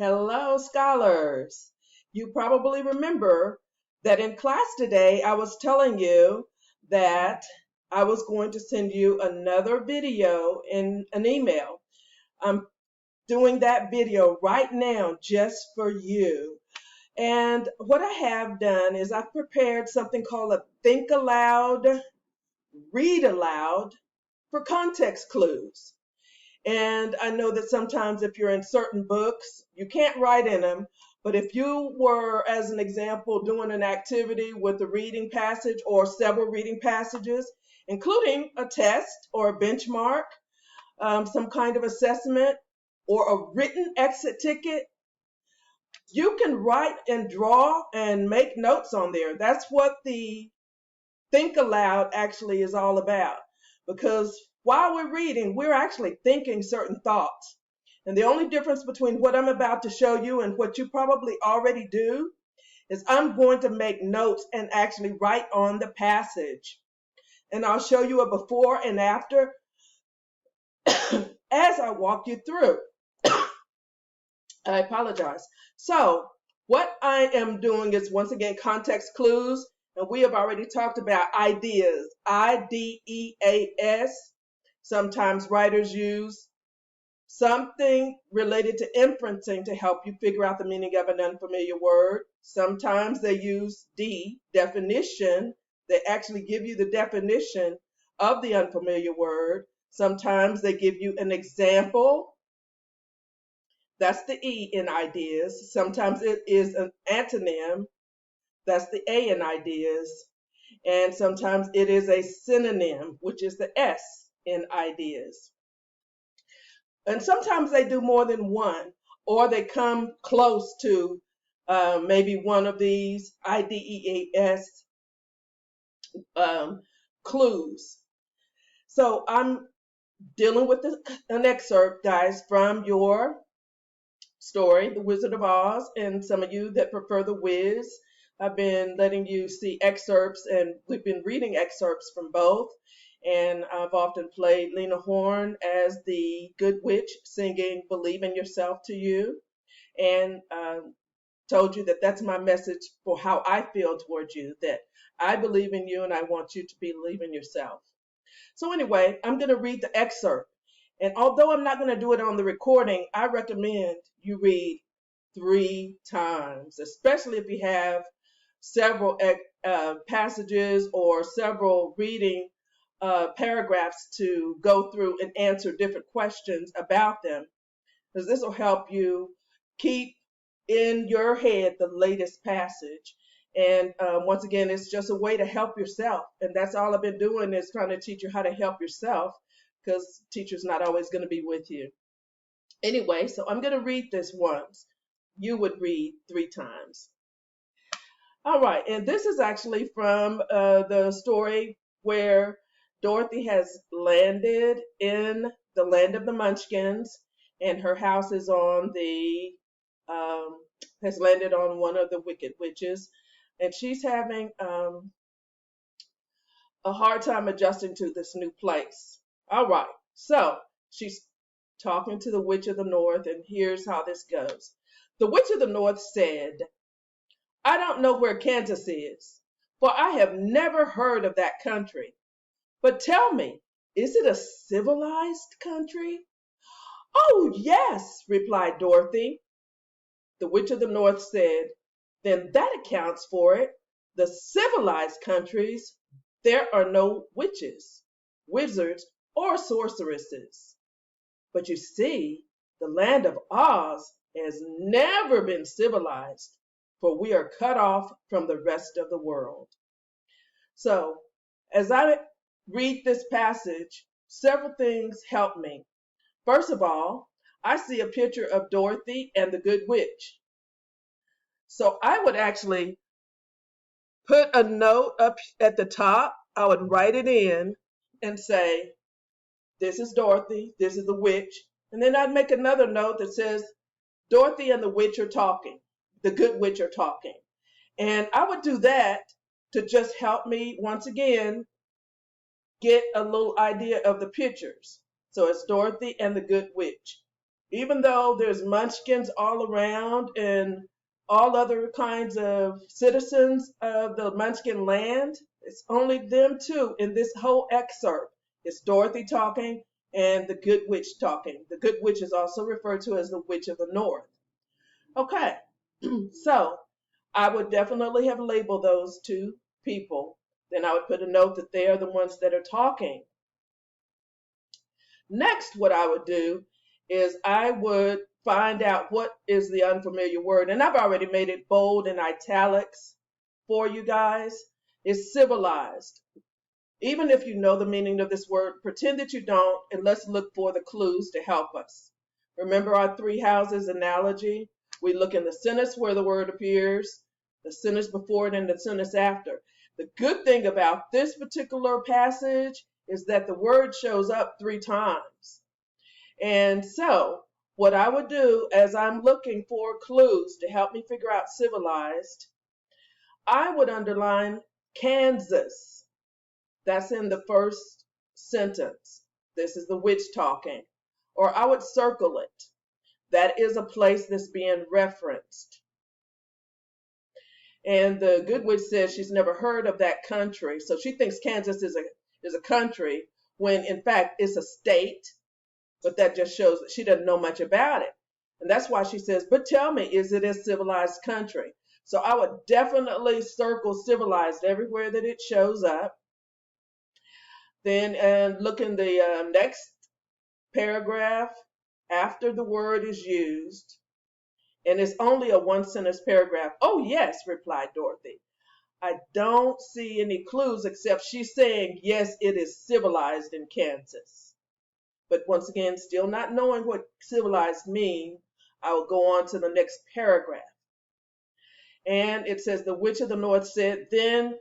Hello, scholars. You probably remember that in class today, I was telling you that I was going to send you another video in an email. I'm doing that video right now just for you. And what I have done is I've prepared something called a think aloud, read aloud for context clues. And I know that sometimes if you're in certain books, you can't write in them. But if you were, as an example, doing an activity with a reading passage or several reading passages, including a test or a benchmark, some kind of assessment, or a written exit ticket, you can write and draw and make notes on there. That's what the Think Aloud actually is all about. Because while we're reading, we're actually thinking certain thoughts. And the only difference between what I'm about to show you and what you probably already do is I'm going to make notes and actually write on the passage. And I'll show you a before and after as I walk you through. I apologize. So, what I am doing is once again context clues, and we have already talked about ideas, IDEAS. Sometimes writers use something related to inferencing to help you figure out the meaning of an unfamiliar word. Sometimes they use D, definition. They actually give you the definition of the unfamiliar word. Sometimes they give you an example. That's the E in ideas. Sometimes it is an antonym. That's the A in ideas. And sometimes it is a synonym, which is the S in ideas. And sometimes they do more than one, or they come close to maybe one of these IDEAS clues. So I'm dealing with an excerpt, guys, from your story, The Wizard of Oz, and some of you that prefer The Wiz. I've been letting you see excerpts, and we've been reading excerpts from both. And I've often played Lena Horne as the good witch singing Believe in Yourself to you, and told you that that's my message for how I feel towards you, that I believe in you and I want you to believe in yourself. So anyway, I'm going to read the excerpt. And although I'm not going to do it on the recording, I recommend you read 3 times, especially if you have several passages or several reading paragraphs to go through and answer different questions about them, because this will help you keep in your head the latest passage. And once again, it's just a way to help yourself. And that's all I've been doing, is trying to teach you how to help yourself, because teacher's not always going to be with you. Anyway, so I'm going to read this once. You would read 3 times. All right, and this is actually from the story where Dorothy has landed in the land of the Munchkins, and her house is on has landed on one of the wicked witches, and she's having a hard time adjusting to this new place. All right, so she's talking to the Witch of the North, and here's how this goes. The Witch of the North said, "I don't know where Kansas is, for I have never heard of that country. But tell me, is it a civilized country?" "Oh, yes," replied Dorothy. The Witch of the North said, "Then that accounts for it. The civilized countries, there are no witches, wizards, or sorceresses. But you see, the land of Oz has never been civilized, for we are cut off from the rest of the world." So, as I read this passage, several things help me. First of all, I see a picture of Dorothy and the Good Witch. So I would actually put a note up at the top. I would write it in and say, this is Dorothy, this is the witch. And then I'd make another note that says, Dorothy and the witch are talking. The Good Witch are talking. And I would do that to just help me, once again, get a little idea of the pictures. So it's Dorothy and the Good Witch. Even though there's munchkins all around and all other kinds of citizens of the munchkin land, it's only them two in this whole excerpt. It's Dorothy talking and the good witch talking. The good witch is also referred to as the witch of the north. Okay, so I would definitely have labeled those two people. Then I would put a note that they are the ones that are talking. Next, what I would do is I would find out what is the unfamiliar word. And I've already made it bold and italics for you guys. It's civilized. Even if you know the meaning of this word, pretend that you don't, and let's look for the clues to help us. Remember our three houses analogy? We look in the sentence where the word appears, the sentence before it, and the sentence after. The good thing about this particular passage is that the word shows up 3 times. And so, what I would do as I'm looking for clues to help me figure out civilized, I would underline Kansas. That's in the first sentence. This is the witch talking. Or I would circle it. That is a place that's being referenced. And the good witch says she's never heard of that country. So she thinks Kansas is a country when in fact it's a state. But that just shows that she doesn't know much about it. And that's why she says, but tell me, is it a civilized country? So I would definitely circle civilized everywhere that it shows up. Then and look in the next paragraph after the word is used. And it's only a 1-sentence paragraph. Oh, yes, replied Dorothy. I don't see any clues except she's saying, yes, it is civilized in Kansas. But once again, still not knowing what civilized means, I will go on to the next paragraph. And it says, the witch of the north said, then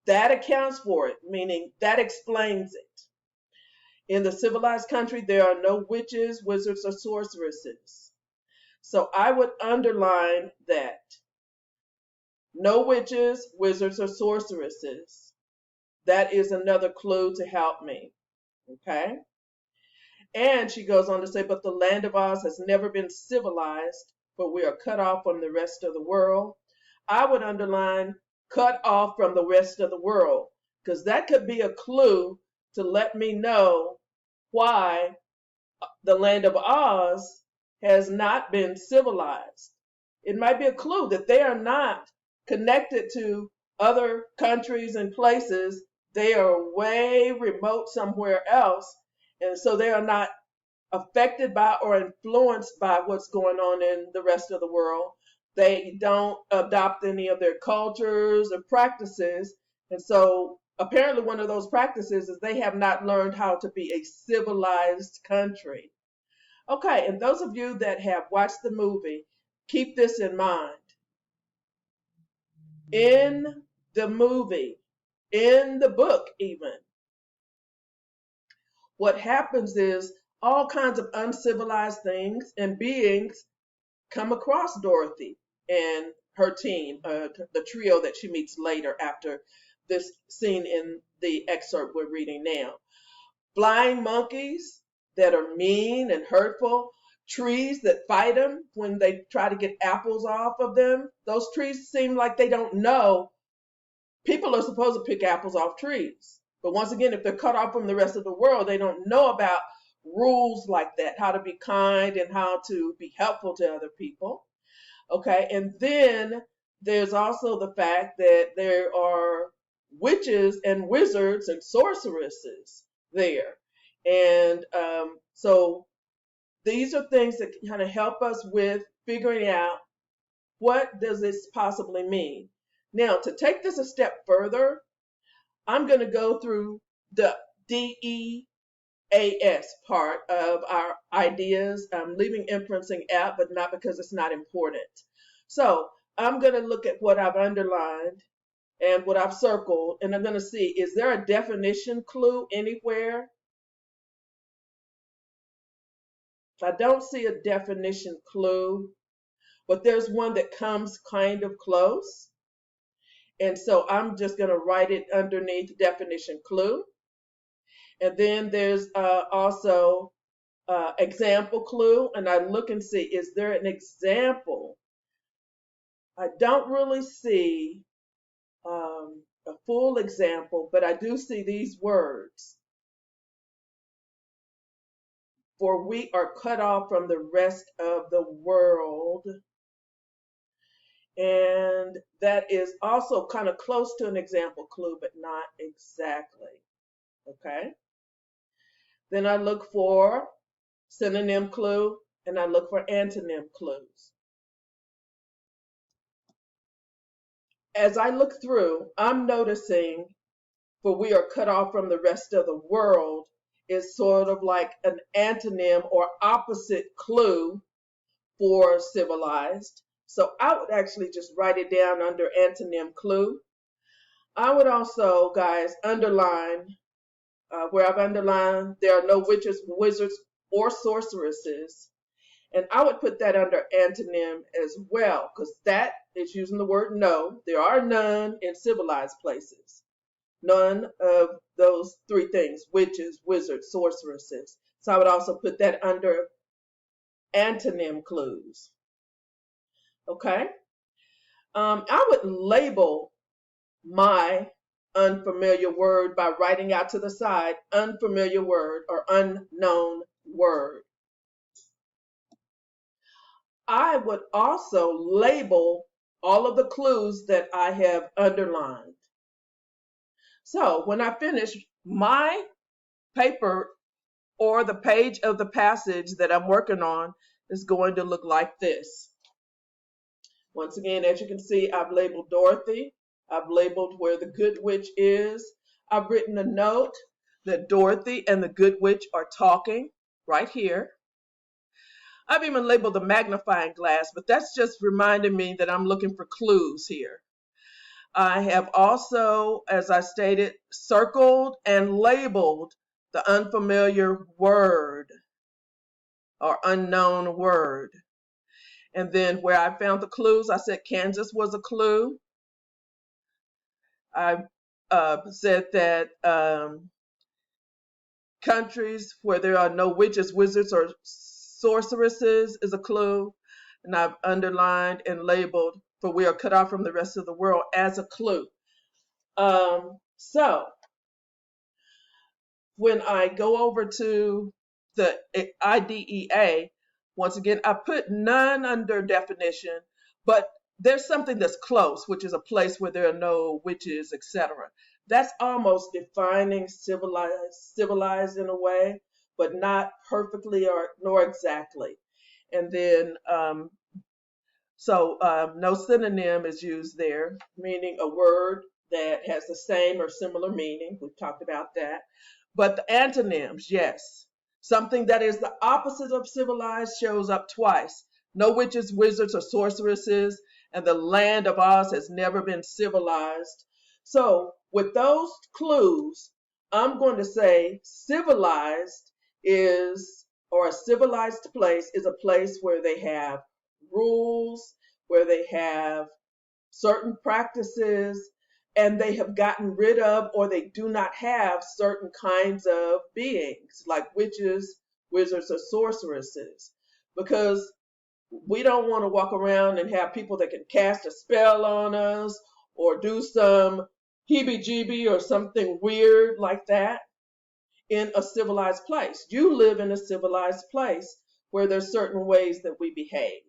that accounts for it, meaning that explains it. In the civilized country, there are no witches, wizards, or sorceresses. So I would underline that. No witches, wizards, or sorceresses. That is another clue to help me. Okay? And she goes on to say, but the land of Oz has never been civilized, for we are cut off from the rest of the world. I would underline cut off from the rest of the world, because that could be a clue to let me know why the land of Oz has not been civilized. It might be a clue that they are not connected to other countries and places. They are way remote somewhere else. And so they are not affected by or influenced by what's going on in the rest of the world. They don't adopt any of their cultures or practices. And so apparently one of those practices is they have not learned how to be a civilized country. Okay, and those of you that have watched the movie, keep this in mind. In the movie, in the book even, what happens is all kinds of uncivilized things and beings come across Dorothy and her team, the trio that she meets later after this scene in the excerpt we're reading now. Flying monkeys that are mean and hurtful, trees that fight them when they try to get apples off of them. Those trees seem like they don't know. People are supposed to pick apples off trees. But once again, if they're cut off from the rest of the world, they don't know about rules like that, how to be kind and how to be helpful to other people. Okay, and then there's also the fact that there are witches and wizards and sorceresses there. And so these are things that kind of help us with figuring out what does this possibly mean. Now, to take this a step further, I'm going to go through the DEAS part of our ideas. I'm leaving inferencing out, but not because it's not important. So I'm going to look at what I've underlined and what I've circled, and I'm going to see, is there a definition clue anywhere? I don't see a definition clue, but there's one that comes kind of close. And so I'm just going to write it underneath definition clue. And then there's also example clue, and I look and see, is there an example? I don't really see a full example, but I do see these words. For we are cut off from the rest of the world. And that is also kind of close to an example clue, but not exactly. Okay. Then I look for synonym clue and I look for antonym clues. As I look through, I'm noticing for we are cut off from the rest of the world is sort of like an antonym or opposite clue for civilized. So I would actually just write it down under antonym clue. I would also, guys, underline where I've underlined there are no witches, wizards, or sorceresses. And I would put that under antonym as well, because that is using the word no. There are none in civilized places. None of those three things, witches, wizards, sorceresses. So I would also put that under antonym clues. Okay? I would label my unfamiliar word by writing out to the side unfamiliar word or unknown word. I would also label all of the clues that I have underlined. So when I finish, my paper or the page of the passage that I'm working on is going to look like this. Once again, as you can see, I've labeled Dorothy. I've labeled where the good witch is. I've written a note that Dorothy and the good witch are talking right here. I've even labeled the magnifying glass, but that's just reminding me that I'm looking for clues here. I have also, as I stated, circled and labeled the unfamiliar word or unknown word. And then where I found the clues, I said Kansas was a clue. I said that countries where there are no witches, wizards, or sorceresses is a clue. And I've underlined and labeled for we are cut off from the rest of the world as a clue. So when I go over to the IDEA, once again, I put none under definition, but there's something that's close, which is a place where there are no witches, etc. That's almost defining civilized in a way, but not perfectly or nor exactly. And then no synonym is used there, meaning a word that has the same or similar meaning. We've talked about that. But the antonyms, yes. Something that is the opposite of civilized shows up twice. No witches, wizards, or sorceresses, and the land of Oz has never been civilized. So with those clues, I'm going to say civilized is, or a civilized place is a place where they have rules, where they have certain practices, and they have gotten rid of or they do not have certain kinds of beings like witches, wizards, or sorceresses. Because we don't want to walk around and have people that can cast a spell on us or do some heebie-jeebie or something weird like that in a civilized place. You live in a civilized place where there's certain ways that we behave.